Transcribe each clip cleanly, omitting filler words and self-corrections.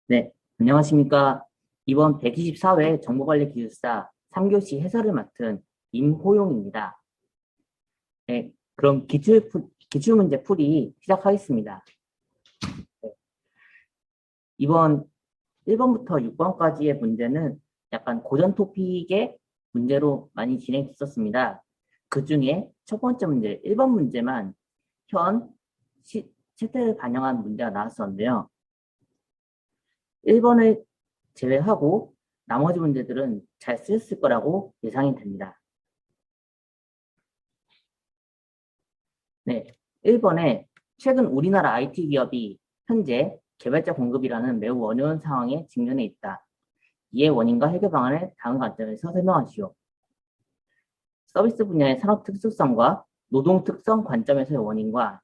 네, 안녕하십니까. 이번 124회 정보관리기술사 3교시 해설을 맡은 임호용입니다. 네, 그럼 기출문제 풀이 시작하겠습니다. 네, 이번 1번부터 6번까지의 문제는 약간 고전 토픽의 문제로 많이 진행됐었습니다. 그 중에 첫 번째 문제, 1번 문제만 현 채택을 반영한 문제가 나왔었는데요. 1번을 제외하고 나머지 문제들은 잘 쓰였을 거라고 예상이 됩니다. 네, 1번에 최근 우리나라 IT 기업이 현재 개발자 공급이라는 매우 어려운 상황에 직면해 있다. 이의 원인과 해결 방안을 다음 관점에서 설명하시오. 서비스 분야의 산업 특수성과 노동 특성 관점에서의 원인과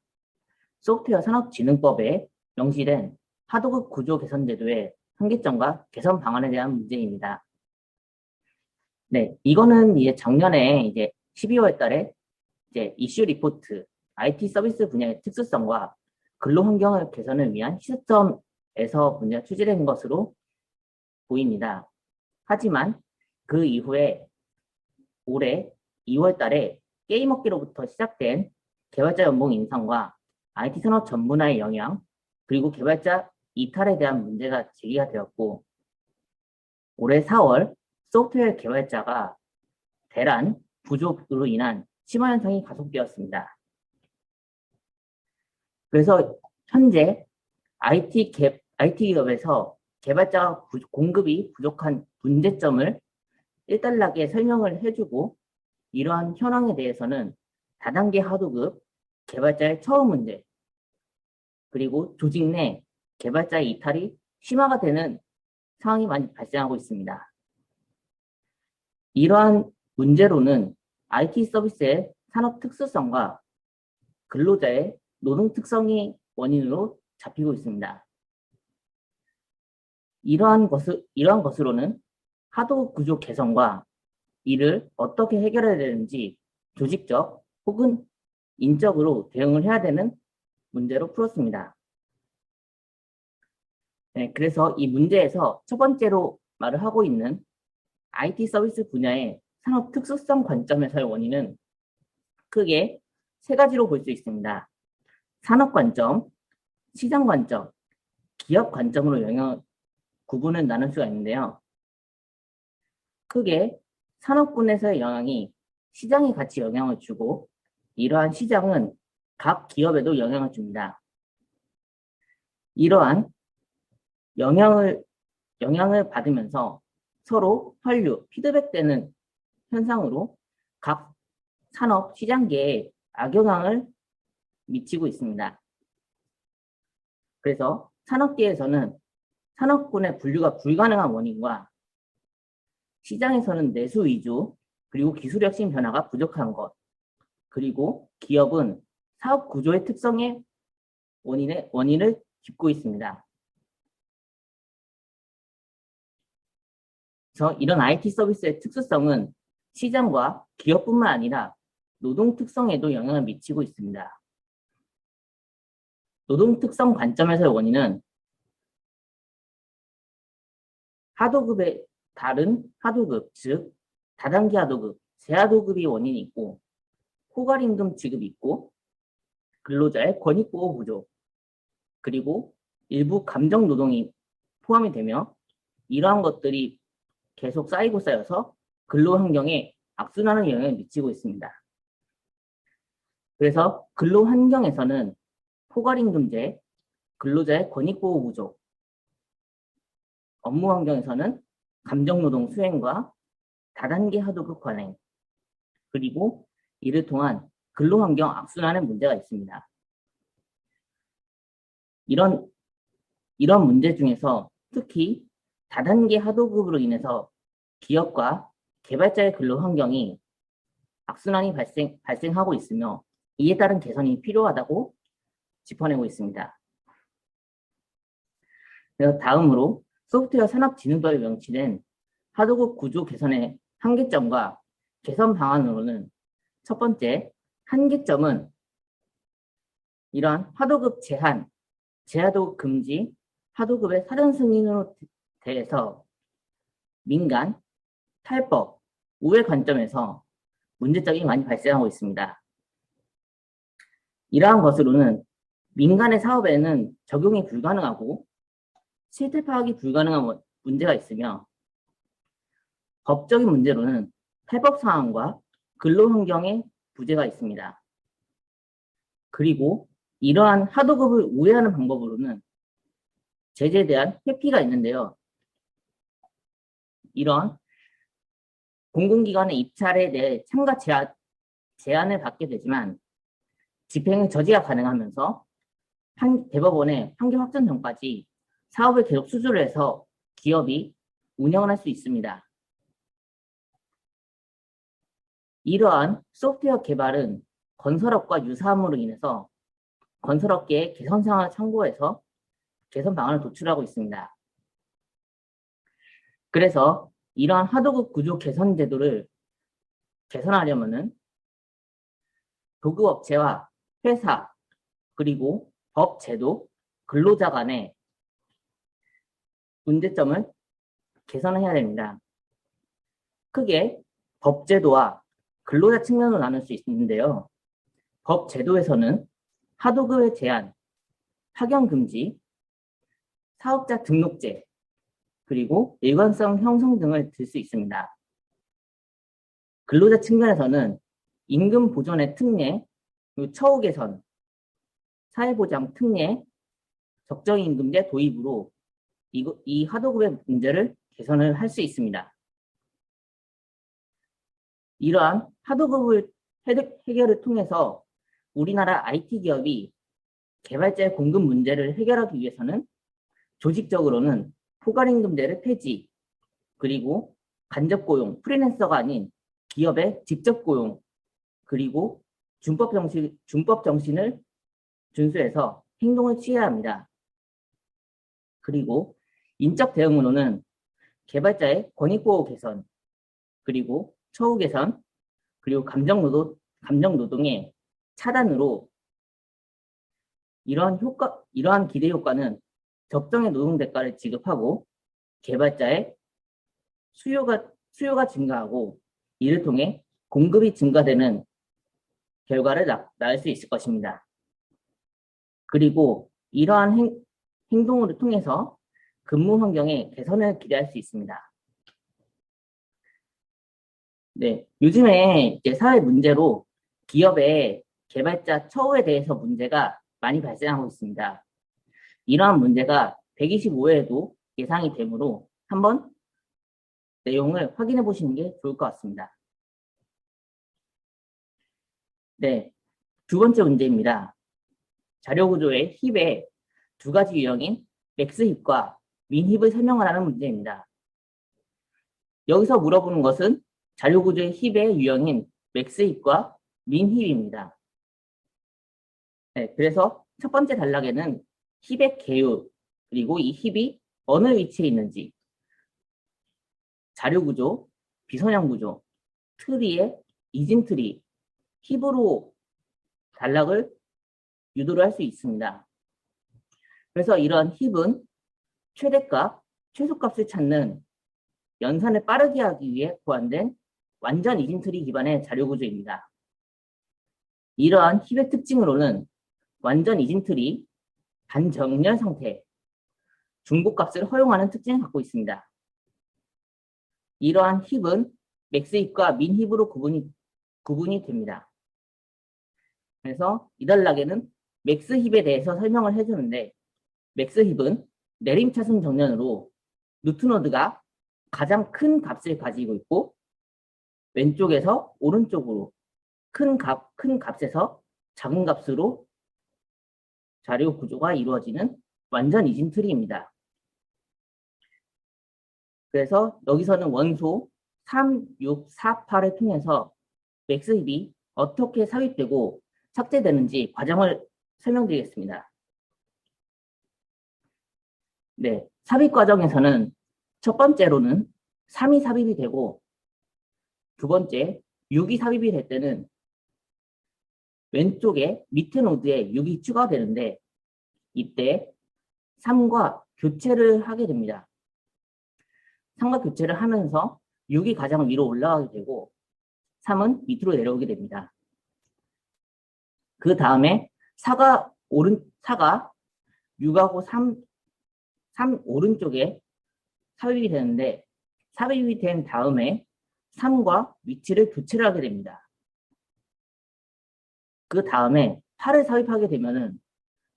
소프트웨어 산업진흥법에 명시된 하도급 구조 개선 제도의 한계점과 개선 방안에 대한 문제입니다. 네, 이거는 이제 작년에 이제 12월 달에 이제 이슈 리포트, IT 서비스 분야의 특수성과 근로 환경을 개선을 위한 시스템에서 문제가 출제된 것으로 보입니다. 하지만 그 이후에 올해 2월 달에 게임업계로부터 시작된 개발자 연봉 인상과 IT 산업 전문화의 영향, 그리고 개발자 이탈에 대한 문제가 제기가 되었고, 올해 4월 소프트웨어 개발자가 대란, 부족으로 인한 심화 현상이 가속되었습니다. 그래서 현재 IT 기업에서 개발자 공급이 부족한 문제점을 일단락에 설명을 해주고, 이러한 현황에 대해서는 다단계 하도급 개발자의 처우 문제, 그리고 조직 내 개발자의 이탈이 심화가 되는 상황이 많이 발생하고 있습니다. 이러한 문제로는 IT 서비스의 산업 특수성과 근로자의 노동 특성이 원인으로 잡히고 있습니다. 이러한 것으로는 하도 구조 개선과 이를 어떻게 해결해야 되는지 조직적 혹은 인적으로 대응을 해야 되는 문제로 풀었습니다. 네, 그래서 이 문제에서 첫 번째로 말을 하고 있는 IT 서비스 분야의 산업 특수성 관점에서의 원인은 크게 세 가지로 볼 수 있습니다. 산업 관점, 시장 관점, 기업 관점으로 구분을 나눌 수가 있는데요. 크게 산업군에서의 영향이 시장에 같이 영향을 주고, 이러한 시장은 각 기업에도 영향을 줍니다. 이러한 영향을 받으면서 서로 혈류, 피드백되는 현상으로 각 산업 시장계에 악영향을 미치고 있습니다. 그래서 산업계에서는 산업군의 분류가 불가능한 원인과 시장에서는 내수 위주, 그리고 기술 혁신 변화가 부족한 것, 그리고 기업은 사업 구조의 특성의 원인을 짚고 있습니다. 그래서 이런 IT 서비스의 특수성은 시장과 기업뿐만 아니라 노동 특성에도 영향을 미치고 있습니다. 노동 특성 관점에서의 원인은 하도급의 다른 하도급, 즉 다단계 하도급, 재하도급이 원인이 있고, 포괄임금 지급이 있고, 근로자의 권익보호 부족, 그리고 일부 감정 노동이 포함이 되며, 이러한 것들이 계속 쌓이고 쌓여서 근로 환경에 악순환의 영향을 미치고 있습니다. 그래서 근로 환경에서는 포괄임금제, 근로자의 권익보호 부족, 업무 환경에서는 감정노동 수행과 다단계 하도급 관행, 그리고 이를 통한 근로환경 악순환의 문제가 있습니다. 이런 문제 중에서 특히 다단계 하도급으로 인해서 기업과 개발자의 근로 환경이 악순환이 발생하고 있으며, 이에 따른 개선이 필요하다고 짚어내고 있습니다. 그래서 다음으로 소프트웨어 산업진흥법에 명시된 하도급 구조 개선의 한계점과 개선 방안으로는, 첫 번째, 한계점은 이러한 하도급 제한, 재하도급 금지, 하도급의 사전 승인으로 대해서 민간, 탈법, 우회 관점에서 문제점이 많이 발생하고 있습니다. 이러한 것으로는 민간의 사업에는 적용이 불가능하고 실태 파악이 불가능한 문제가 있으며 법적인 문제로는 탈법 사항과 근로 환경의 부재가 있습니다. 그리고 이러한 하도급을 우회하는 방법으로는 제재에 대한 회피가 있는데요. 이런 공공기관의 입찰에 대해 참가 제한을 받게 되지만 집행의 저지가 가능하면서 대법원의 판결 확정 전까지 사업을 계속 수주를 해서 기업이 운영을 할 수 있습니다. 이러한 소프트웨어 개발은 건설업과 유사함으로 인해서 건설업계의 개선 사항을 참고해서 개선 방안을 도출하고 있습니다. 그래서 이러한 하도급 구조 개선 제도를 개선하려면은 도급업체와 회사, 그리고 법, 제도, 근로자 간의 문제점을 개선해야 됩니다. 크게 법 제도와 근로자 측면으로 나눌 수 있는데요. 법 제도에서는 하도급의 제한, 파견 금지, 사업자 등록제, 그리고 일관성 형성 등을 들 수 있습니다. 근로자 측면에서는 임금 보전의 특례, 그리고 처우 개선, 사회보장 특례, 적정임금제 도입으로 이 하도급의 문제를 개선을 할 수 있습니다. 이러한 하도급을 해결을 통해서 우리나라 IT 기업이 개발자의 공급 문제를 해결하기 위해서는 조직적으로는 포괄임금제를 폐지, 그리고 간접 고용, 프리랜서가 아닌 기업의 직접 고용, 그리고 준법 정신을 준수해서 행동을 취해야 합니다. 그리고 인적 대응으로는 개발자의 권익보호 개선, 그리고 처우 개선, 그리고 감정 노동의 차단으로 이러한 기대 효과는 적정의 노동 대가를 지급하고 개발자의 수요가 증가하고 이를 통해 공급이 증가되는 결과를 낳을 수 있을 것입니다. 그리고 이러한 행동을 통해서 근무 환경의 개선을 기대할 수 있습니다. 네, 요즘에 이제 사회 문제로 기업의 개발자 처우에 대해서 문제가 많이 발생하고 있습니다. 이러한 문제가 125회에도 예상이 되므로 한번 내용을 확인해 보시는 게 좋을 것 같습니다. 네, 두 번째 문제입니다. 자료구조의 힙의 두 가지 유형인 맥스 힙과 민 힙을 설명하라는 문제입니다. 여기서 물어보는 것은 자료구조의 힙의 유형인 맥스 힙과 민 힙입니다. 네, 그래서 첫 번째 단락에는 힙의 개요, 그리고 이 힙이 어느 위치에 있는지, 자료구조, 비선형 구조, 트리의 이진 트리, 힙으로 단락을 유도를 할 수 있습니다. 그래서 이런 힙은 최대값, 최소값을 찾는 연산을 빠르게 하기 위해 고안된 완전 이진 트리 기반의 자료구조입니다. 이러한 힙의 특징으로는 완전 이진 트리, 반정렬 상태, 중복값을 허용하는 특징을 갖고 있습니다. 이러한 힙은 맥스 힙과 민 힙으로 구분이 됩니다. 그래서 이 단락에는 맥스 힙에 대해서 설명을 해주는데 맥스 힙은 내림차순 정렬으로 루트노드가 가장 큰 값을 가지고 있고 왼쪽에서 오른쪽으로 큰 값에서 작은 값으로 자료 구조가 이루어지는 완전 이진 트리입니다. 그래서 여기서는 원소 3, 6, 4, 8을 통해서 맥스 힙이 어떻게 삽입되고 삭제되는지 과정을 설명드리겠습니다. 네, 삽입 과정에서는 첫 번째로는 3이 삽입이 되고 두 번째 6이 삽입이 될 때는 왼쪽에 밑에 노드에 6이 추가되는데 이때 3과 교체를 하게 됩니다. 3과 교체를 하면서 6이 가장 위로 올라가게 되고 3은 밑으로 내려오게 됩니다. 그 다음에 4가 6하고 3 오른쪽에 삽입이 되는데 삽입이 된 다음에 3과 위치를 교체를 하게 됩니다. 그 다음에 8을 삽입하게 되면은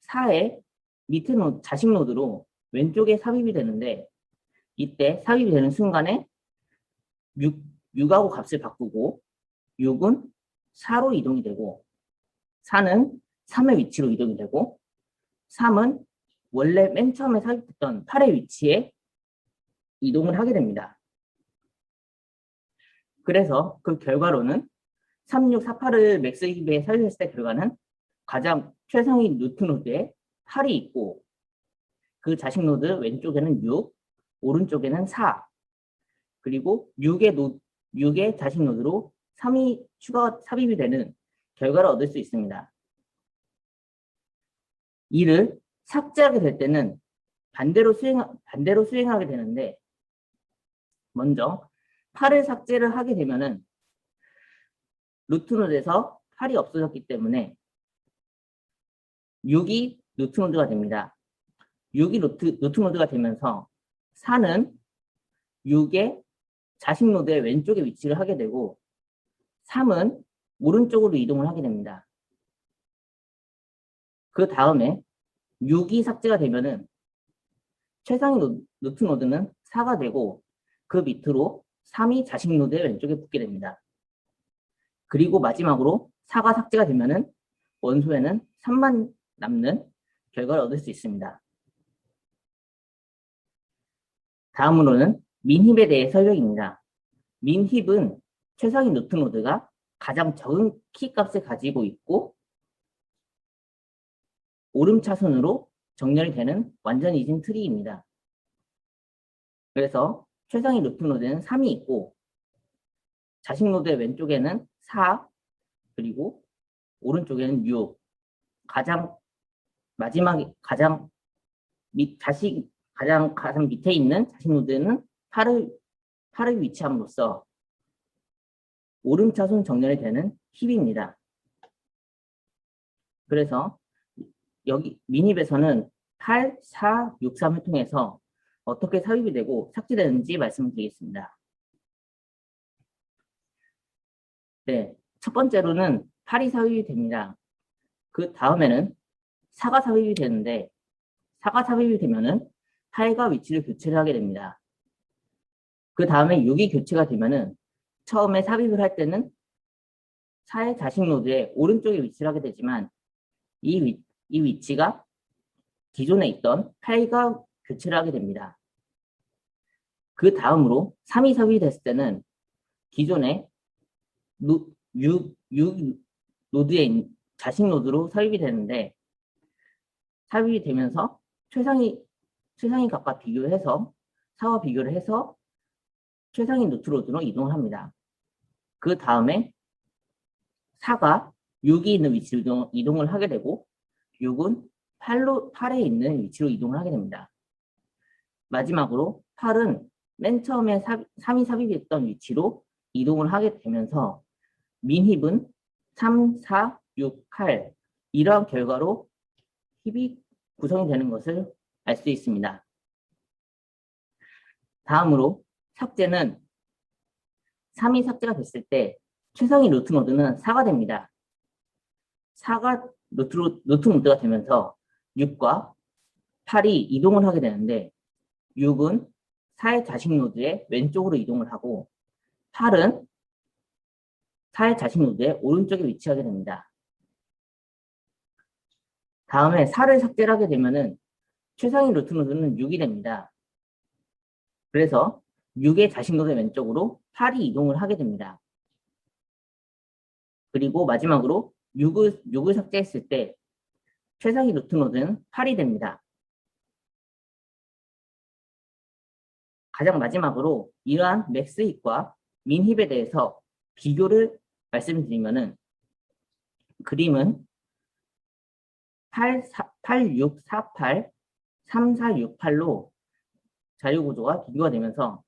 4의 밑에 자식 노드로 왼쪽에 삽입이 되는데 이때 삽입이 되는 순간에 6하고 값을 바꾸고 6은 4로 이동이 되고 4는 3의 위치로 이동이 되고 3은 원래 맨 처음에 삽입했던 8의 위치에 이동을 하게 됩니다. 그래서 그 결과로는 3648을 맥스 힙에 삽입했을 때 결과는 가장 최상위 루트 노드에 8이 있고 그 자식 노드 왼쪽에는 6, 오른쪽에는 4 그리고 6의 자식 노드로 3이 추가 삽입이 되는 결과를 얻을 수 있습니다. 이를 삭제하게 될 때는 반대로 수행하게 되는데 먼저 8을 삭제를 하게 되면은 루트 노드에서 8이 없어졌기 때문에 6이 루트 노드가 됩니다. 6이 루트 노드가 되면서 4는 6의 자식 노드의 왼쪽에 위치를 하게 되고 3은 오른쪽으로 이동을 하게 됩니다. 그 다음에 6이 삭제가 되면은 최상위 루트 노드는 4가 되고 그 밑으로 3이 자식 노드의 왼쪽에 붙게 됩니다. 그리고 마지막으로 4가 삭제가 되면은 원소에는 3만 남는 결과를 얻을 수 있습니다. 다음으로는 민힙에 대해 설명입니다. 민힙은 최상위 루트 노드가 가장 적은 키 값을 가지고 있고 오름차순으로 정렬이 되는 완전 이진 트리입니다. 그래서 최상위 루트 노드는 3이 있고 자식 노드의 왼쪽에는 4 그리고 오른쪽에는 6 가장 가장 밑에 있는 자식 노드는 8을 위치함으로써 오름차순 정렬이 되는 힙입니다. 그래서 여기 민힙에서는 8, 4, 6, 3을 통해서 어떻게 삽입이 되고 삭제되는지 말씀드리겠습니다. 네, 첫 번째로는 8이 삽입이 됩니다. 그 다음에는 4가 삽입이 되는데 4가 삽입이 되면은 8과 위치를 교체를 하게 됩니다. 그 다음에 6이 교체가 되면은 처음에 삽입을 할 때는 4의 자식 노드의 오른쪽에 위치를 하게 되지만 이 위치가 기존에 있던 8과 교체를 하게 됩니다. 그 다음으로 3이 삽입이 됐을 때는 기존에 6 노드에 자식 노드로 삽입이 되는데 삽입이 되면서 최상위 값과 비교해서 4와 비교를 해서 최상위 루트 노드로 이동을 합니다. 그 다음에 4가 6이 있는 위치로 이동을 하게 되고 6은 8에 있는 위치로 이동을 하게 됩니다. 마지막으로 8은 맨 처음에 3이 삽입했던 위치로 이동을 하게 되면서 민힙은 3, 4, 6, 8 이러한 결과로 힙이 구성이 되는 것을 알 수 있습니다. 다음으로 삭제는 3이 삭제가 됐을 때 최상위 루트 노드는 4가 됩니다. 4가 루트 노드가 되면서 6과 8이 이동을 하게 되는데 6은 4의 자식 노드의 왼쪽으로 이동을 하고 8은 4의 자식 노드의 오른쪽에 위치하게 됩니다. 다음에 4를 삭제를 하게 되면은 최상위 루트 노드는 6이 됩니다. 그래서 6의 자식 노드 왼쪽으로 8이 이동을 하게 됩니다. 그리고 마지막으로 6을 삭제했을 때 최상위 루트 노드는 8이 됩니다. 가장 마지막으로 이러한 맥스 힙과 민 힙에 대해서 비교를 말씀드리면은 그림은 8, 6, 4, 8, 3, 4, 6, 8로 자료 구조가 비교가 되면서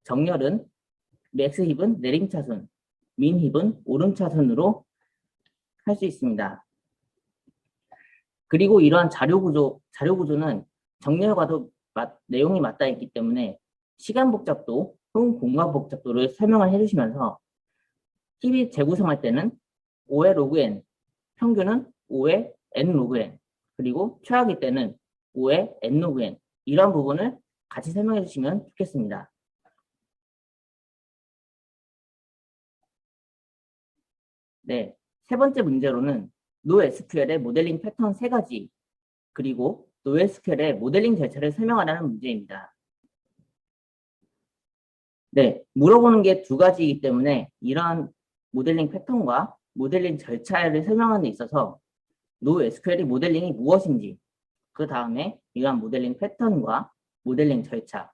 정렬은 맥스 힙은 내림차순, 민 힙은 오름차순으로 할 수 있습니다. 그리고 이러한 자료 구조는 정렬과도 내용이 맞닿아 있기 때문에 시간 복잡도 혹은 공간 복잡도를 설명을 해주시면서 힙이 재구성할 때는 5의 로그 n, 평균은 5의 n 로그 n, 그리고 최악일 때는 5의 n 로그 n, 이런 부분을 같이 설명해 주시면 좋겠습니다. 네, 세 번째 문제로는 NoSQL의 모델링 패턴 3가지, 그리고 NoSQL의 모델링 절차를 설명하라는 문제입니다. 네, 물어보는 게 2가지이기 때문에 이러한 모델링 패턴과 모델링 절차를 설명하는 데 있어서 NoSQL의 모델링이 무엇인지, 그 다음에 이러한 모델링 패턴과 모델링 절차,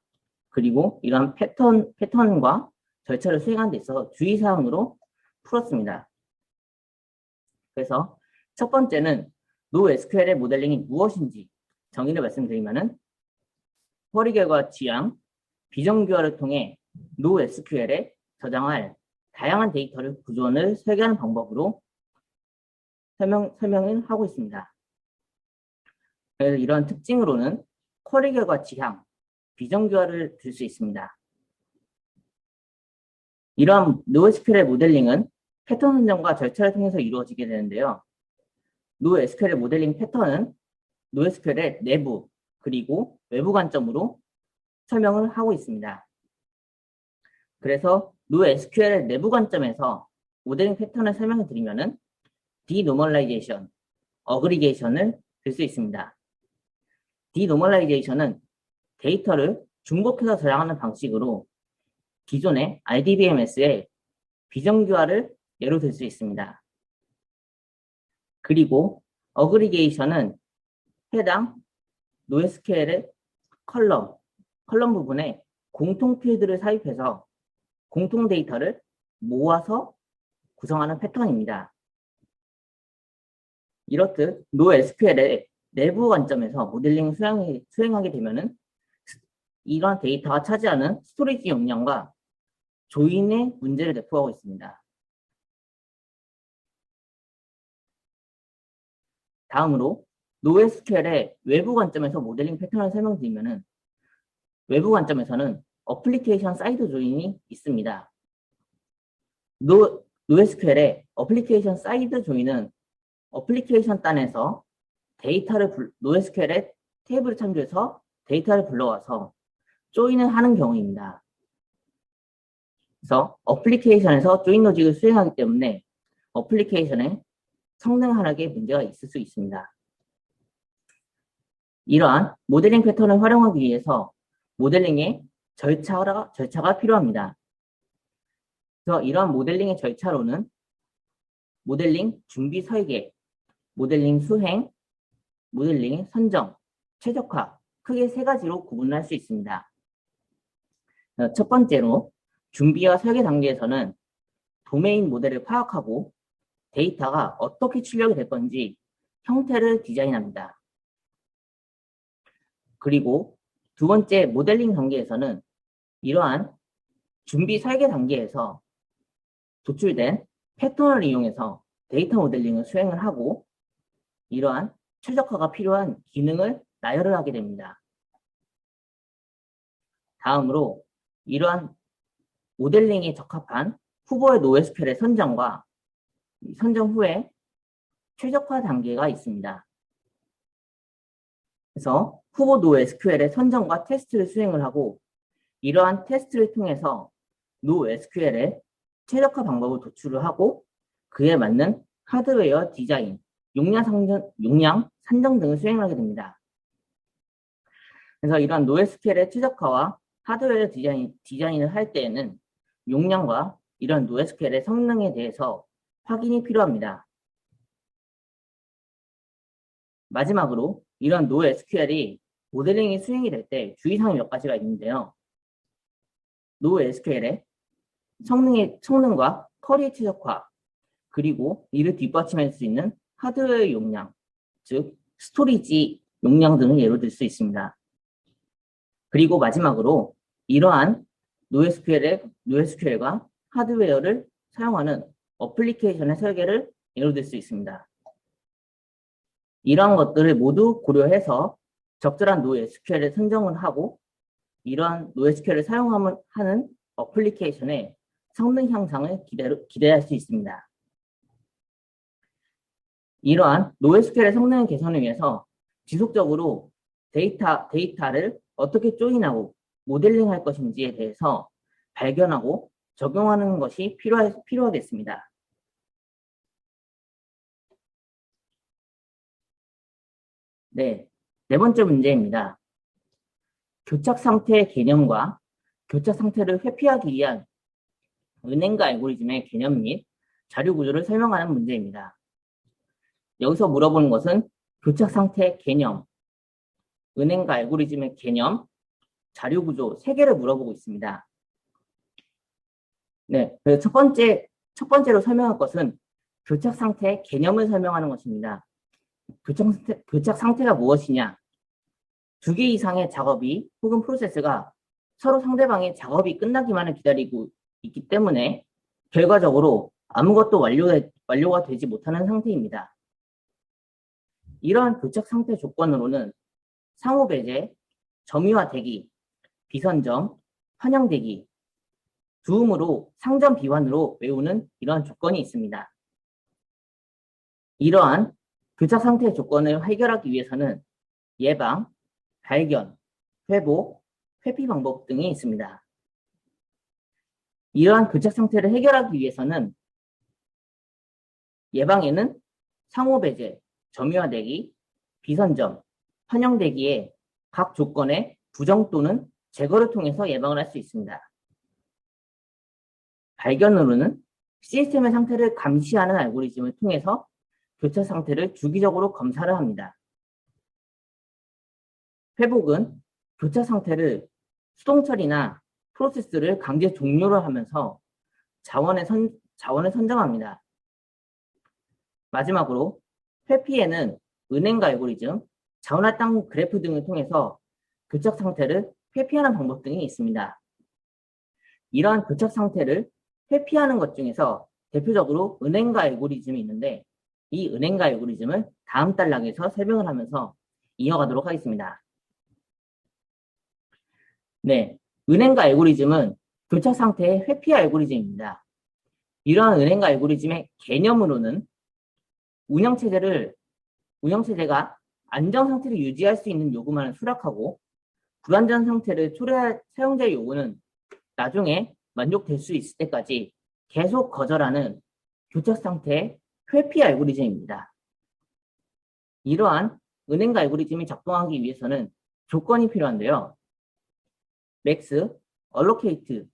그리고 이러한 패턴과 절차를 수행하는 데 있어서 주의사항으로 풀었습니다. 그래서 첫 번째는 NoSQL의 모델링이 무엇인지 정의를 말씀드리면은 쿼리 결과 지향, 비정규화를 통해 NoSQL에 저장할 다양한 데이터를 구조원을 설계하는 방법으로 설명을 하고 있습니다. 그래서 이런 특징으로는 쿼리 결과 지향, 비정규화를 들 수 있습니다. 이러한 NoSQL의 모델링은 패턴 선정과 절차를 통해서 이루어지게 되는데요. NoSQL의 모델링 패턴은 NoSQL의 내부 그리고 외부 관점으로 설명을 하고 있습니다. 그래서 NoSQL의 내부 관점에서 모델링 패턴을 설명해 드리면은 디노멀라이제이션, 어그리게이션을 들 수 있습니다. 디노멀라이제이션은 데이터를 중복해서 저장하는 방식으로 기존의 RDBMS의 비정규화를 예로 들 수 있습니다. 그리고 어그리게이션은 해당 NoSQL의 컬럼 부분에 공통 필드를 삽입해서 공통 데이터를 모아서 구성하는 패턴입니다. 이렇듯 NoSQL의 내부 관점에서 모델링 수행하게 되면은 이러한 데이터가 차지하는 스토리지 용량과 조인의 문제를 내포하고 있습니다. 다음으로 NoSQL의 외부 관점에서 모델링 패턴을 설명드리면은 외부 관점에서는 어플리케이션 사이드 조인이 있습니다. NoSQL의 어플리케이션 사이드 조인은 어플리케이션 단에서 NoSQL의 테이블을 참조해서 데이터를 불러와서 조인을 하는 경우입니다. 그래서 어플리케이션에서 조인 로직을 수행하기 때문에 어플리케이션의 성능 하락에 문제가 있을 수 있습니다. 이러한 모델링 패턴을 활용하기 위해서 모델링의 절차가 필요합니다. 그래서 이러한 모델링의 절차로는 모델링 준비 설계, 모델링 수행, 모델링의 선정, 최적화, 크게 3가지로 구분할 수 있습니다. 첫 번째로 준비와 설계 단계에서는 도메인 모델을 파악하고 데이터가 어떻게 출력이 될 건지 형태를 디자인합니다. 그리고 두 번째 모델링 단계에서는 이러한 준비 설계 단계에서 도출된 패턴을 이용해서 데이터 모델링을 수행을 하고 이러한 최적화가 필요한 기능을 나열을 하게 됩니다. 다음으로 이러한 모델링에 적합한 후보의 NoSQL의 선정과 선정 후에 최적화 단계가 있습니다. 그래서 후보 NoSQL의 선정과 테스트를 수행을 하고 이러한 테스트를 통해서 NoSQL의 최적화 방법을 도출을 하고 그에 맞는 하드웨어 디자인, 용량 산정 등을 수행하게 됩니다. 그래서 이러한 NoSQL의 최적화와 하드웨어 디자인을 할 때에는 용량과 이런 NoSQL의 성능에 대해서 확인이 필요합니다. 마지막으로 이런 NoSQL이 모델링이 수행이 될 때 주의사항이 몇 가지가 있는데요. NoSQL의 성능과 쿼리 최적화, 그리고 이를 뒷받침할 수 있는 하드웨어 용량, 즉 스토리지의 용량 등을 예로 들 수 있습니다. 그리고 마지막으로 이러한 NoSQL과 하드웨어를 사용하는 어플리케이션의 설계를 예로 들 수 있습니다. 이러한 것들을 모두 고려해서 적절한 NoSQL을 선정을 하고 이러한 NoSQL을 사용하는 어플리케이션의 성능 향상을 기대할 수 있습니다. 이러한 NoSQL의 성능 개선을 위해서 지속적으로 데이터를 어떻게 조인하고 모델링할 것인지에 대해서 발견하고 적용하는 것이 필요하겠습니다. 네, 네 번째 문제입니다. 교착 상태의 개념과 교착 상태를 회피하기 위한 은행가 알고리즘의 개념 및 자료 구조를 설명하는 문제입니다. 여기서 물어보는 것은 교착 상태의 개념, 은행가 알고리즘의 개념, 자료 구조 3개를 물어보고 있습니다. 네, 첫 번째로 설명할 것은 교착 상태의 개념을 설명하는 것입니다. 교착 상태가 무엇이냐? 2개 이상의 작업이 혹은 프로세스가 서로 상대방의 작업이 끝나기만을 기다리고 있기 때문에 결과적으로 아무것도 완료가 되지 못하는 상태입니다. 이러한 교착 상태 조건으로는 상호 배제, 점유와 대기, 비선점, 환영 대기, 두음으로 상점 비환으로 외우는 이러한 조건이 있습니다. 이러한 교착 상태의 조건을 해결하기 위해서는 예방, 발견, 회복, 회피 방법 등이 있습니다. 이러한 교착 상태를 해결하기 위해서는 예방에는 상호 배제, 점유화 대기, 비선점, 환영 대기의 각 조건의 부정 또는 제거를 통해서 예방을 할 수 있습니다. 발견으로는 시스템의 상태를 감시하는 알고리즘을 통해서 교착 상태를 주기적으로 검사를 합니다. 회복은 교착 상태를 수동 처리나 프로세스를 강제 종료를 하면서 자원을 선정합니다. 마지막으로 회피에는 은행가 알고리즘, 자원할당 그래프 등을 통해서 교착 상태를 회피하는 방법 등이 있습니다. 이러한 교착 상태를 회피하는 것 중에서 대표적으로 은행가 알고리즘이 있는데 이 은행가 알고리즘을 다음 단락에서 설명을 하면서 이어가도록 하겠습니다. 네, 은행가 알고리즘은 교착 상태의 회피 알고리즘입니다. 이러한 은행가 알고리즘의 개념으로는 운영체제가 안정 상태를 유지할 수 있는 요구만을 수락하고 불안전 상태를 초래할 사용자의 요구는 나중에 만족될 수 있을 때까지 계속 거절하는 교착 상태의 회피 알고리즘입니다. 이러한 은행가 알고리즘이 작동하기 위해서는 조건이 필요한데요. max, allocate,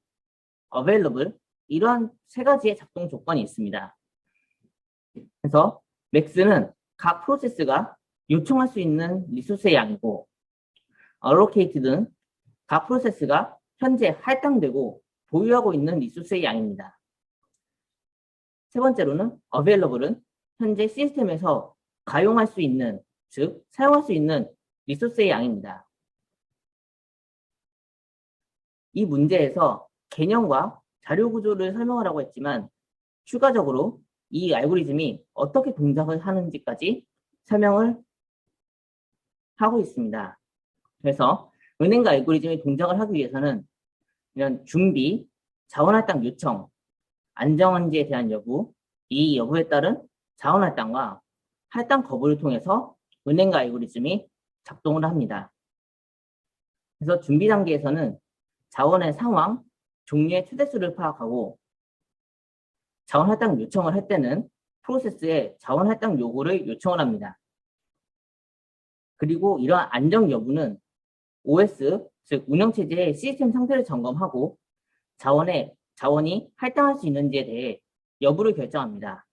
available 이러한 3가지의 작동 조건이 있습니다. 그래서 max는 각 프로세스가 요청할 수 있는 리소스의 양이고 allocate는 각 프로세스가 현재 할당되고 보유하고 있는 리소스의 양입니다. 세 번째로는 available은 현재 시스템에서 가용할 수 있는, 즉 사용할 수 있는 리소스의 양입니다. 이 문제에서 개념과 자료 구조를 설명하라고 했지만 추가적으로 이 알고리즘이 어떻게 동작을 하는지까지 설명을 하고 있습니다. 그래서 은행가 알고리즘이 동작을 하기 위해서는 이런 준비, 자원할당 요청, 안정한지에 대한 여부, 이 여부에 따른 자원할당과 할당 거부를 통해서 은행가 알고리즘이 작동을 합니다. 그래서 준비 단계에서는 자원의 상황, 종류의 최대수를 파악하고 자원 할당 요청을 할 때는 프로세스에 자원 할당 요구를 요청을 합니다. 그리고 이러한 안정 여부는 OS, 즉 운영체제의 시스템 상태를 점검하고 자원이 할당할 수 있는지에 대해 여부를 결정합니다.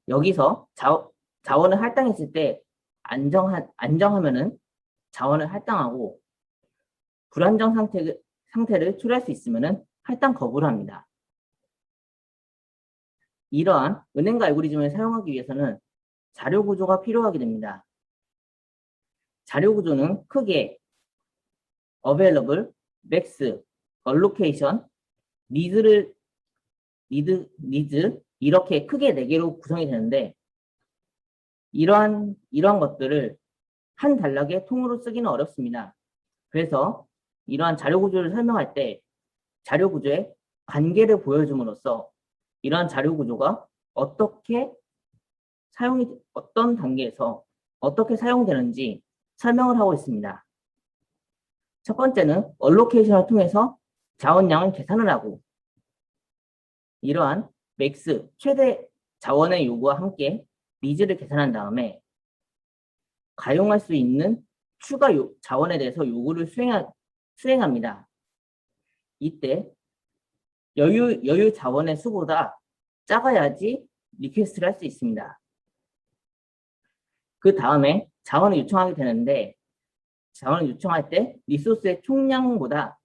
여기서 자원을 할당했을 때 안정하면은 자원을 할당하고 불안정 상태를 초래할 수 있으면은 할당 거부를 합니다. 이러한 은행가 알고리즘을 사용하기 위해서는 자료 구조가 필요하게 됩니다. 자료 구조는 크게 available, max, allocation, needs 이렇게 크게 4개로 구성이 되는데 이러한 것들을 한 단락의 통으로 쓰기는 어렵습니다. 그래서 이러한 자료 구조를 설명할 때 자료 구조의 관계를 보여줌으로써 이러한 자료 구조가 어떤 단계에서 어떻게 사용되는지 설명을 하고 있습니다. 첫 번째는 allocation을 통해서 자원량을 계산을 하고 이러한 맥스, 최대 자원의 요구와 함께 니즈를 계산한 다음에 가용할 수 있는 추가 자원에 대해서 요구를 수행합니다. 이때 여유 자원의 수보다 작아야지 리퀘스트를 할 수 있습니다. 그 다음에 자원을 요청하게 되는데 자원을 요청할 때 리소스의 총량보다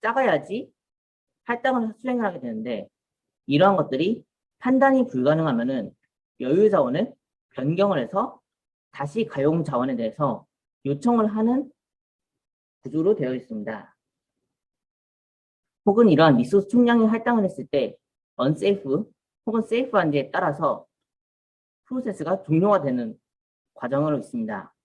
작아야지 할당을 수행을 하게 되는데 이러한 것들이 판단이 불가능하면은 여유 자원을 변경을 해서 다시 가용 자원에 대해서 요청을 하는 구조로 되어 있습니다. 혹은 이러한 리소스 총량이 할당을 했을 때 unsafe 혹은 safe한지에 따라서 프로세스가 종료가 되는 과정으로 있습니다.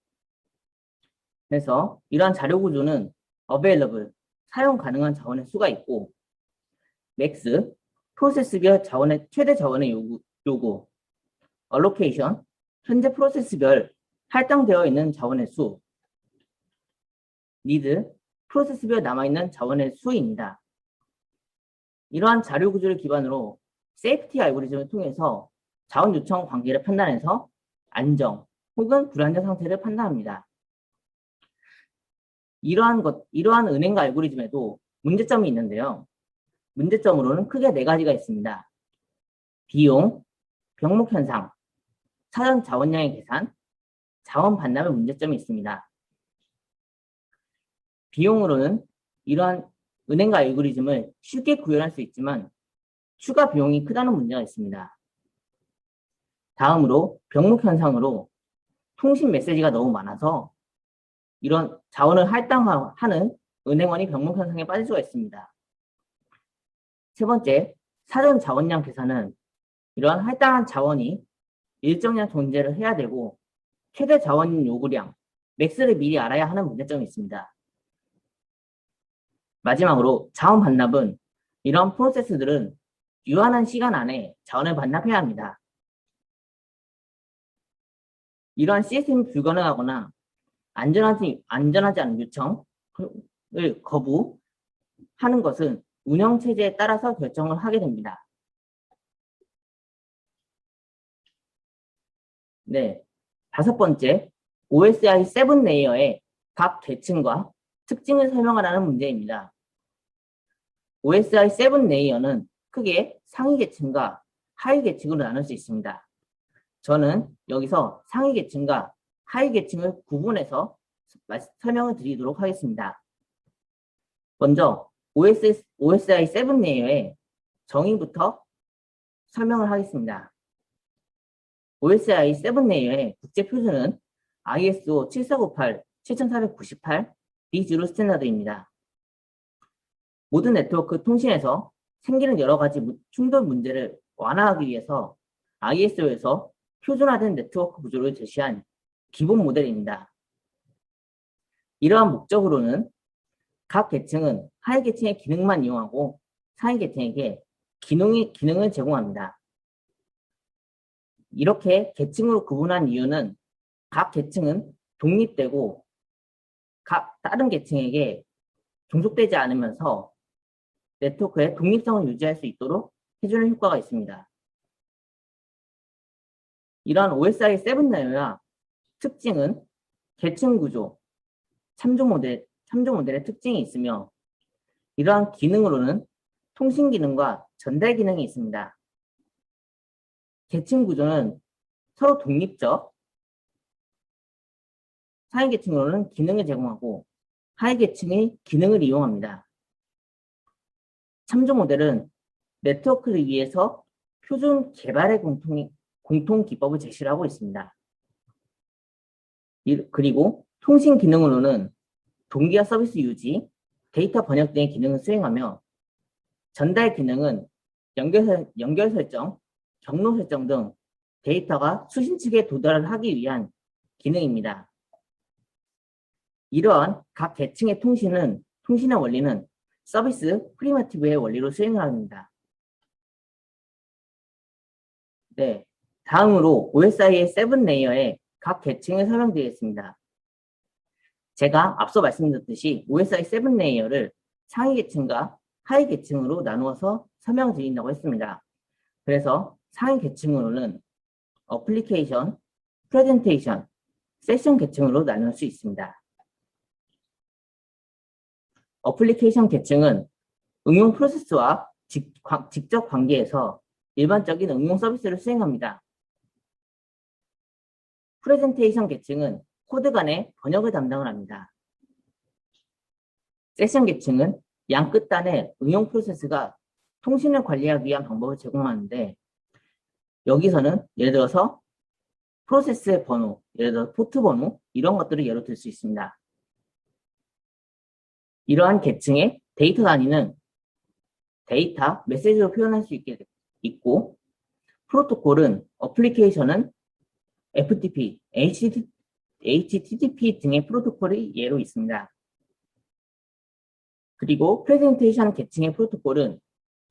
그래서 이러한 자료 구조는 available, 사용 가능한 자원의 수가 있고 max, 프로세스별 자원의 최대 자원의 요구, allocation, 현재 프로세스별 할당되어 있는 자원의 수, need, 프로세스별 남아있는 자원의 수입니다. 이러한 자료 구조를 기반으로 세이프티 알고리즘을 통해서 자원 요청 관계를 판단해서 안정 혹은 불안정 상태를 판단합니다. 이러한 은행과 알고리즘에도 문제점이 있는데요. 문제점으로는 크게 4가지가 있습니다. 비용, 병목 현상, 사전 자원량의 계산, 자원 반납의 문제점이 있습니다. 비용으로는 이러한 은행과 알고리즘을 쉽게 구현할 수 있지만 추가 비용이 크다는 문제가 있습니다. 다음으로 병목 현상으로 통신 메시지가 너무 많아서 이런 자원을 할당하는 은행원이 병목 현상에 빠질 수가 있습니다. 세 번째, 사전 자원량 계산은 이러한 할당한 자원이 일정량 존재를 해야 되고 최대 자원 요구량, 맥스를 미리 알아야 하는 문제점이 있습니다. 마지막으로 자원 반납은 이런 프로세스들은 유한한 시간 안에 자원을 반납해야 합니다. 이러한 시스템이 불가능하거나 안전하지 않은 요청을 거부하는 것은 운영체제에 따라서 결정을 하게 됩니다. 네, 5번째, OSI 7 레이어의 각 계층과 특징을 설명하라는 문제입니다. OSI 7 레이어는 크게 상위 계층과 하위 계층으로 나눌 수 있습니다. 저는 여기서 상위 계층과 하위 계층을 구분해서 설명을 드리도록 하겠습니다. 먼저 OSI 7 레이어의 정의부터 설명을 하겠습니다. OSI 7 레이어의 국제 표준은 ISO 7498 B0 스탠다드입니다. 모든 네트워크 통신에서 생기는 여러 가지 충돌 문제를 완화하기 위해서 ISO에서 표준화된 네트워크 구조를 제시한 기본 모델입니다. 이러한 목적으로는 각 계층은 하위 계층의 기능만 이용하고 상위 계층에게 기능을 제공합니다. 이렇게 계층으로 구분한 이유는 각 계층은 독립되고 각 다른 계층에게 종속되지 않으면서 네트워크의 독립성을 유지할 수 있도록 해주는 효과가 있습니다. 이러한 OSI 7 레이어와 특징은 계층 구조, 참조 모델의 특징이 있으며 이러한 기능으로는 통신 기능과 전달 기능이 있습니다. 계층 구조는 서로 독립적, 상위 계층으로는 기능을 제공하고 하위 계층의 기능을 이용합니다. 참조 모델은 네트워크를 위해서 표준 개발의 공통 기법을 제시를 하고 있습니다. 그리고 통신 기능으로는 동기화 서비스 유지, 데이터 번역 등의 기능을 수행하며 전달 기능은 연결 설정, 경로 설정 등 데이터가 수신 측에 도달을 하기 위한 기능입니다. 이러한 각 계층의 통신의 원리는 서비스 프리미티브의 원리로 수행을 합니다. 네, 다음으로 OSI의 7레이어의 각 계층을 설명드리겠습니다. 제가 앞서 말씀드렸듯이 OSI 7레이어를 상위 계층과 하위 계층으로 나누어서 설명드린다고 했습니다. 그래서 상위 계층으로는 어플리케이션, 프레젠테이션, 세션 계층으로 나눌 수 있습니다. 어플리케이션 계층은 응용 프로세스와 직접 관계에서 일반적인 응용 서비스를 수행합니다. 프레젠테이션 계층은 코드 간의 번역을 담당을 합니다. 세션 계층은 양 끝단의 응용 프로세스가 통신을 관리하기 위한 방법을 제공하는데 여기서는 예를 들어서 프로세스의 번호, 예를 들어 포트 번호 이런 것들을 예로 들 수 있습니다. 이러한 계층의 데이터 단위는 데이터, 메시지로 표현할 수 있고 프로토콜은 어플리케이션은 FTP, HTTP 등의 프로토콜이 예로 있습니다. 그리고 프레젠테이션 계층의 프로토콜은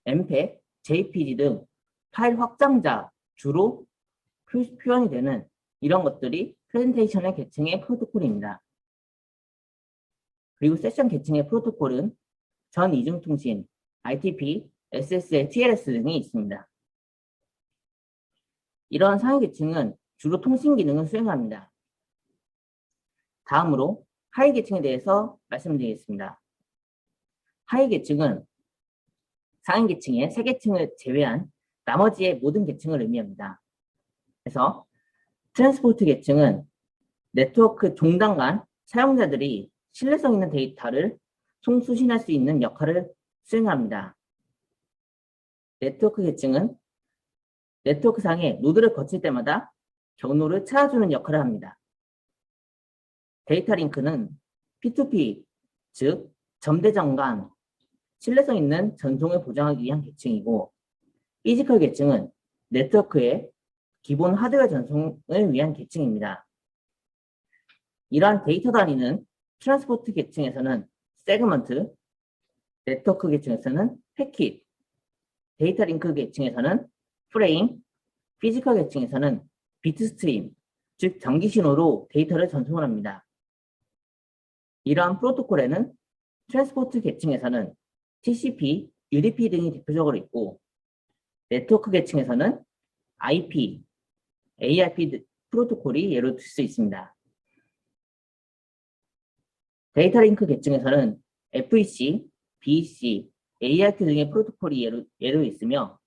MPEG, JPG 등 파일 확장자 주로 표현이 되는 이런 것들이 프레젠테이션의 계층의 프로토콜입니다. 그리고 세션 계층의 프로토콜은 전 이중통신, ITP, SSL, TLS 등이 있습니다. 이러한 상위 계층은 주로 통신 기능을 수행합니다. 다음으로 하위 계층에 대해서 말씀드리겠습니다. 하위 계층은 상위 계층의 3계층을 제외한 나머지의 모든 계층을 의미합니다. 그래서 트랜스포트 계층은 네트워크 종단 간 사용자들이 신뢰성 있는 데이터를 송수신할 수 있는 역할을 수행합니다. 네트워크 계층은 네트워크상에 노드를 거칠 때마다 경로를 찾아주는 역할을 합니다. 데이터 링크는 P2P, 즉 점대장 간 신뢰성 있는 전송을 보장하기 위한 계층이고 피지컬 계층은 네트워크의 기본 하드웨어 전송을 위한 계층입니다. 이러한 데이터 단위는 트랜스포트 계층에서는 세그먼트, 네트워크 계층에서는 패킷, 데이터 링크 계층에서는 프레임, 피지컬 계층에서는 비트 스트림, 즉 전기 신호로 데이터를 전송을 합니다. 이러한 프로토콜에는 트랜스포트 계층에서는 TCP, UDP 등이 대표적으로 있고 네트워크 계층에서는 IP, ARP 프로토콜이 예로 들 수 있습니다. 데이터 링크 계층에서는 FEC, BEC, ARQ 등의 프로토콜이 예로 있으며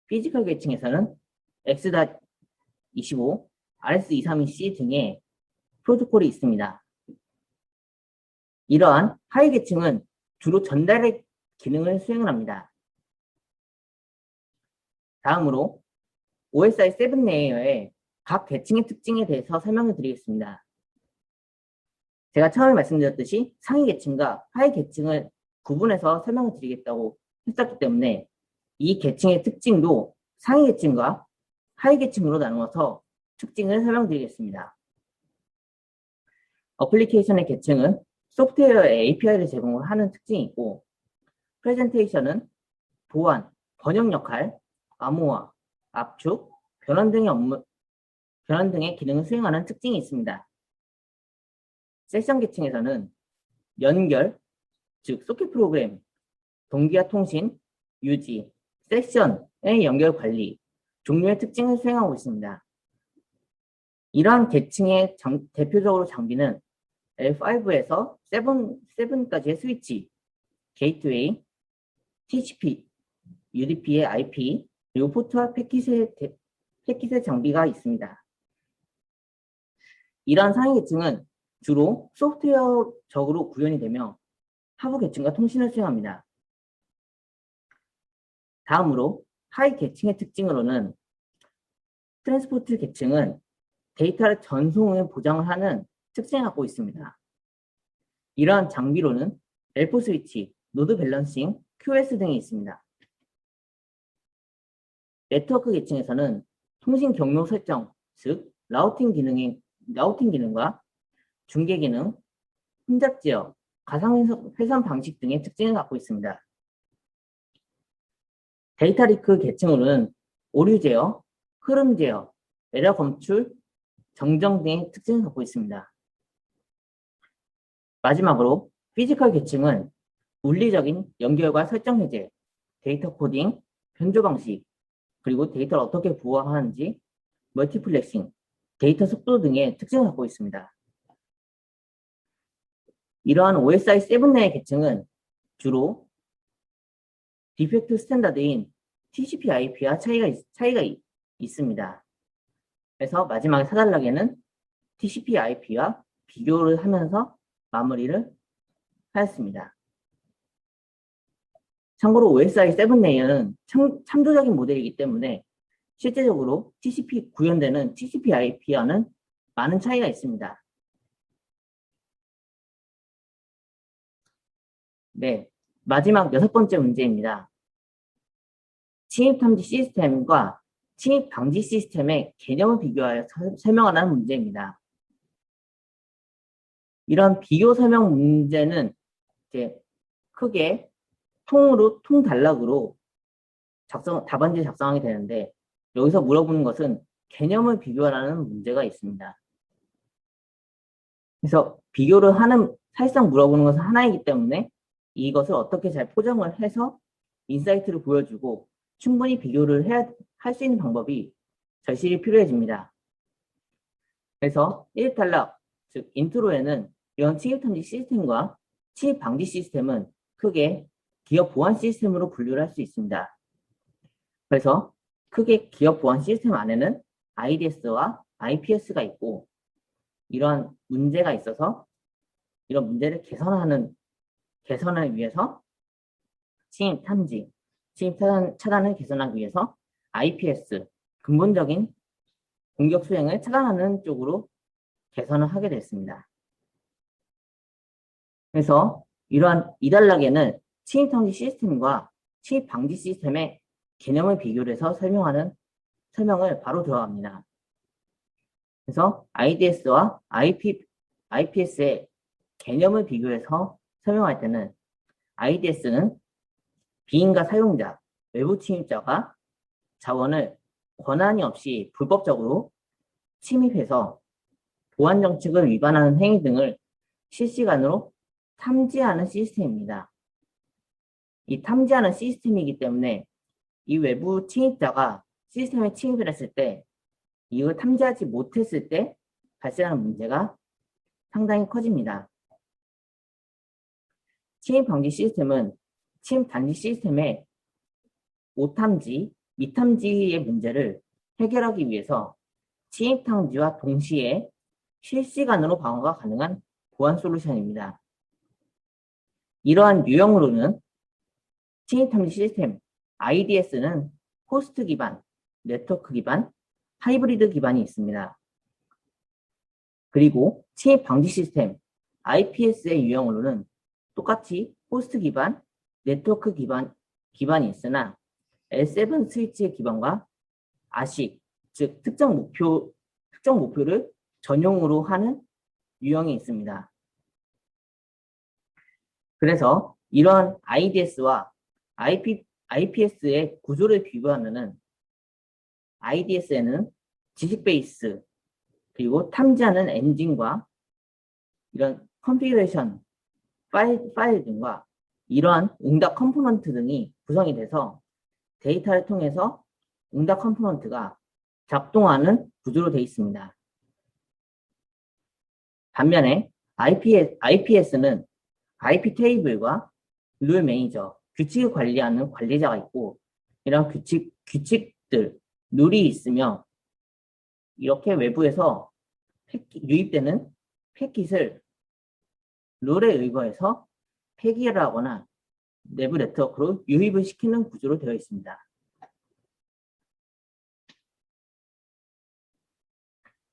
피지컬 계층에서는 X.25, RS232C 등의 프로토콜이 있습니다. 이러한 하위 계층은 주로 전달의 기능을 수행을 합니다. 다음으로 OSI 7레이어의 각 계층의 특징에 대해서 설명을 드리겠습니다. 제가 처음에 말씀드렸듯이 상위 계층과 하위 계층을 구분해서 설명을 드리겠다고 했었기 때문에 이 계층의 특징도 상위 계층과 하위 계층으로 나누어서 특징을 설명드리겠습니다. 어플리케이션의 계층은 소프트웨어의 API를 제공하는 특징이 있고 프레젠테이션은 보안, 번역 역할, 암호화, 압축, 변환 등의 기능을 수행하는 특징이 있습니다. 세션 계층에서는 연결, 즉 소켓 프로그램, 동기화 통신, 유지, 세션의 연결 관리, 종류의 특징을 수행하고 있습니다. 이러한 계층의 대표적으로 장비는 L5에서 7까지의 스위치, 게이트웨이, TCP, UDP의 IP, 그리고 포트와 패킷의 장비가 있습니다. 이러한 상위 계층은 주로 소프트웨어적으로 구현이 되며 하부 계층과 통신을 수행합니다. 다음으로 하위 계층의 특징으로는 트랜스포트 계층은 데이터를 전송을 보장을 하는 특징을 갖고 있습니다. 이러한 장비로는 엘포 스위치, 노드 밸런싱, QoS 등이 있습니다. 네트워크 계층에서는 통신 경로 설정, 즉 라우팅 기능과 중계 기능, 혼잡 지역, 가상 회선 방식 등의 특징을 갖고 있습니다. 데이터 리크 계층으로는 오류 제어, 흐름 제어, 에러 검출, 정정 등의 특징을 갖고 있습니다. 마지막으로 피지컬 계층은 물리적인 연결과 설정 해제, 데이터 코딩, 변조 방식, 그리고 데이터를 어떻게 부호하는지, 멀티플렉싱, 데이터 속도 등의 특징을 갖고 있습니다. 이러한 OSI7 내의 계층은 주로 디펙트 스탠다드인 TCP/IP와 차이가 있습니다. 그래서 마지막에 4단락에는 TCP/IP와 비교를 하면서 마무리를 하였습니다. 참고로 OSI7 레이어는 참조적인 모델이기 때문에 실제적으로 TCP 구현되는 TCP/IP와는 많은 차이가 있습니다. 네, 마지막 6번째 문제입니다. 침입 탐지 시스템과 침입 방지 시스템의 개념을 비교하여 설명하라는 문제입니다. 이런 비교 설명 문제는 이제 크게 통 단락으로 답안지 작성하게 되는데, 여기서 물어보는 것은 개념을 비교하라는 문제가 있습니다. 그래서 비교를 사실상 물어보는 것은 하나이기 때문에 이것을 어떻게 잘 포장을 해서 인사이트를 보여주고 충분히 비교를 할 수 있는 방법이 절실히 필요해집니다. 그래서 1단락, 즉 인트로에는 이런 침입 탐지 시스템과 침입 방지 시스템은 크게 기업 보안 시스템으로 분류를 할 수 있습니다. 그래서 크게 기업 보안 시스템 안에는 IDS와 IPS가 있고, 이러한 문제가 있어서 이런 문제를 개선을 위해서 침입 탐지, 침입 차단을 개선하기 위해서 IPS, 근본적인 공격 수행을 차단하는 쪽으로 개선을 하게 됐습니다. 그래서 이러한 2단락에는 침입 탐지 시스템과 침입 방지 시스템의 개념을 비교를 해서 설명을 바로 들어갑니다. 그래서 IDS와 IPS의 개념을 비교해서 설명할 때는 IDS는 비인가 사용자, 외부 침입자가 자원을 권한이 없이 불법적으로 침입해서 보안 정책을 위반하는 행위 등을 실시간으로 탐지하는 시스템입니다. 이 탐지하는 시스템이기 때문에 이 외부 침입자가 시스템에 침입을 했을 때 이걸 탐지하지 못했을 때 발생하는 문제가 상당히 커집니다. 침입 방지 시스템은 침입 단지 시스템의 오탐지, 미탐지의 문제를 해결하기 위해서 침입 탐지와 동시에 실시간으로 방어가 가능한 보안 솔루션입니다. 이러한 유형으로는 침입 탐지 시스템 IDS는 호스트 기반, 네트워크 기반, 하이브리드 기반이 있습니다. 그리고 침입 방지 시스템 IPS의 유형으로는 똑같이 호스트 기반, 네트워크 기반이 있으나 L7 스위치의 기반과 ASIC, 즉 특정 목표를 전용으로 하는 유형이 있습니다. 그래서 이러한 IDS와 IPS의 구조를 비교하면은 IDS에는 지식 베이스, 그리고 탐지하는 엔진과 이런 컨피그레이션 파일 등과 이러한 응답 컴포넌트 등이 구성이 돼서 데이터를 통해서 응답 컴포넌트가 작동하는 구조로 되어 있습니다. 반면에 IPS는 IP 테이블과 룰 매니저, 규칙을 관리하는 관리자가 있고, 이런 규칙들, 룰이 있으며, 이렇게 외부에서 유입되는 패킷을 룰에 의거해서 폐기를 하거나 내부 네트워크로 유입을 시키는 구조로 되어 있습니다.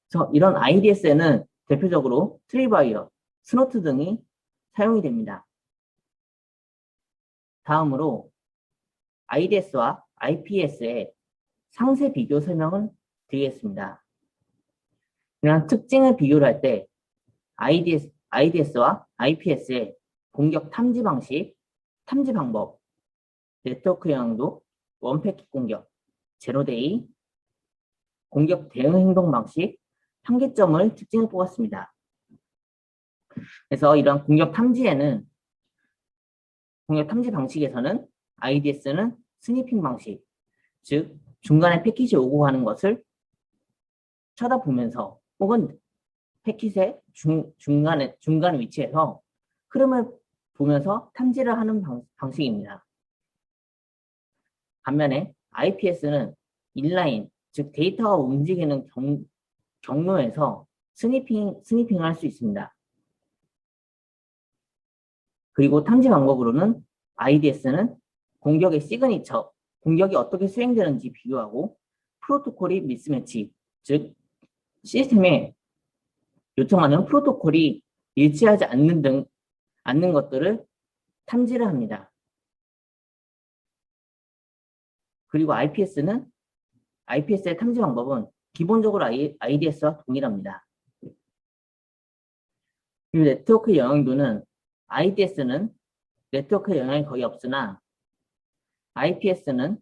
그래서 이런 IDS에는 대표적으로 트리바이어, 스노트 등이 사용이 됩니다. 다음으로 IDS와 IPS의 상세 비교 설명을 드리겠습니다. 이런 특징을 비교를 할 때 IDS와 IPS의 공격 탐지 방식, 탐지 방법, 네트워크 영향도, 원패킷 공격, 제로데이, 공격 대응 행동 방식, 한계점을 특징을 뽑았습니다. 그래서 이런 공격 탐지 방식에서는 IDS는 스니핑 방식, 즉 중간에 패킷이 오고 가는 것을 쳐다보면서 혹은 패킷의 중간 위치에서 흐름을 보면서 탐지를 하는 방식입니다. 반면에 IPS는 인라인, 즉 데이터가 움직이는 경로에서 스니핑을 할 수 있습니다. 그리고 탐지 방법으로는 IDS는 공격의 시그니처, 공격이 어떻게 수행되는지 비교하고 프로토콜이 미스매치, 즉 시스템에 요청하는 프로토콜이 일치하지 않는 것들을 탐지를 합니다. 그리고 IPS의 탐지 방법은 기본적으로 IDS와 동일합니다. 이 네트워크 영향도는 IDS는 네트워크 영향이 거의 없으나 IPS는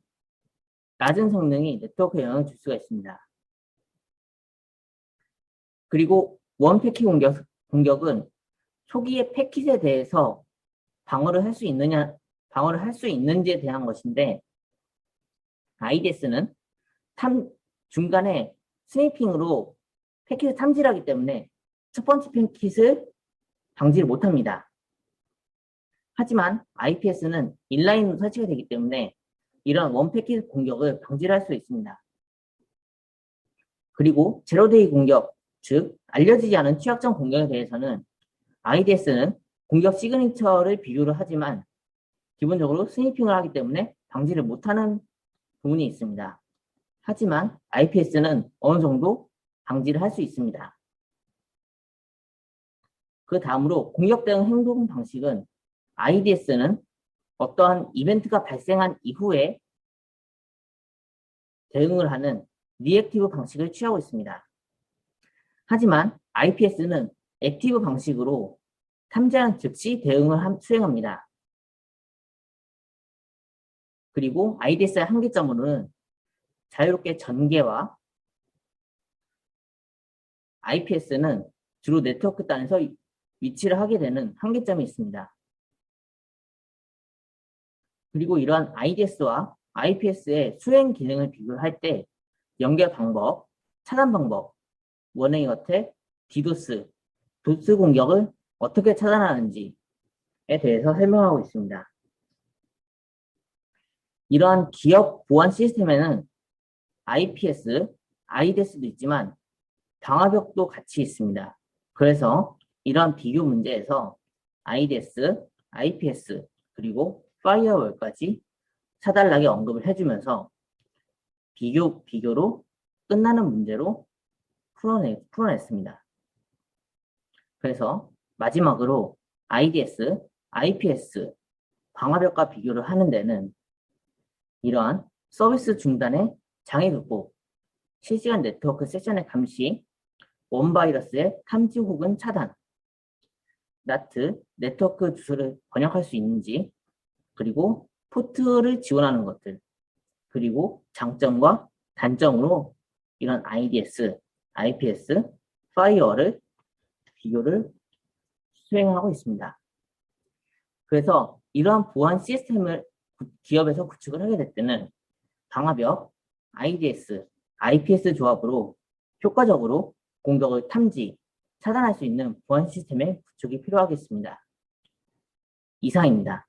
낮은 성능이 네트워크 영향을 줄 수가 있습니다. 그리고 원패킷 공격은 초기에 패킷에 대해서 방어를 할 수 있는지에 대한 것인데 IDS는 중간에 스니핑으로 패킷을 탐지를 하기 때문에 첫 번째 패킷을 방지를 못합니다. 하지만 IPS는 인라인으로 설치가 되기 때문에 이런 원패킷 공격을 방지를 할 수 있습니다. 그리고 제로데이 공격, 즉 알려지지 않은 취약점 공격에 대해서는 IDS는 공격 시그니처를 비교를 하지만 기본적으로 스니핑을 하기 때문에 방지를 못하는 부분이 있습니다. 하지만 IPS는 어느 정도 방지를 할 수 있습니다. 그 다음으로 공격 대응 행동 방식은 IDS는 어떠한 이벤트가 발생한 이후에 대응을 하는 리액티브 방식을 취하고 있습니다. 하지만 IPS는 액티브 방식으로 탐지한 즉시 대응을 수행합니다. 그리고 IDS의 한계점으로는 자유롭게 전개와 IPS는 주로 네트워크 단에서 위치를 하게 되는 한계점이 있습니다. 그리고 이러한 IDS와 IPS의 수행 기능을 비교할 때 연결 방법, 차단 방법, 원웨이 어택, 디도스, 도스 공격을 어떻게 차단하는지에 대해서 설명하고 있습니다. 이러한 기업 보안 시스템에는 IPS, IDS도 있지만 방화벽도 같이 있습니다. 그래서 이러한 비교 문제에서 IDS, IPS, 그리고 파이어월까지 차달나게 언급을 해주면서 비교로 끝나는 문제로 풀어냈습니다. 그래서 마지막으로 IDS, IPS, 방화벽과 비교를 하는 데는 이러한 서비스 중단의 장애 극복, 실시간 네트워크 세션의 감시, 원바이러스의 탐지 혹은 차단, NAT, 네트워크 주소를 번역할 수 있는지, 그리고 포트를 지원하는 것들, 그리고 장점과 단점으로 이런 IDS, IPS, 파이어를 비교를 수행하고 있습니다. 그래서 이러한 보안 시스템을 기업에서 구축을 하게 될 때는 방화벽, IDS, IPS 조합으로 효과적으로 공격을 탐지, 차단할 수 있는 보안 시스템의 구축이 필요하겠습니다. 이상입니다.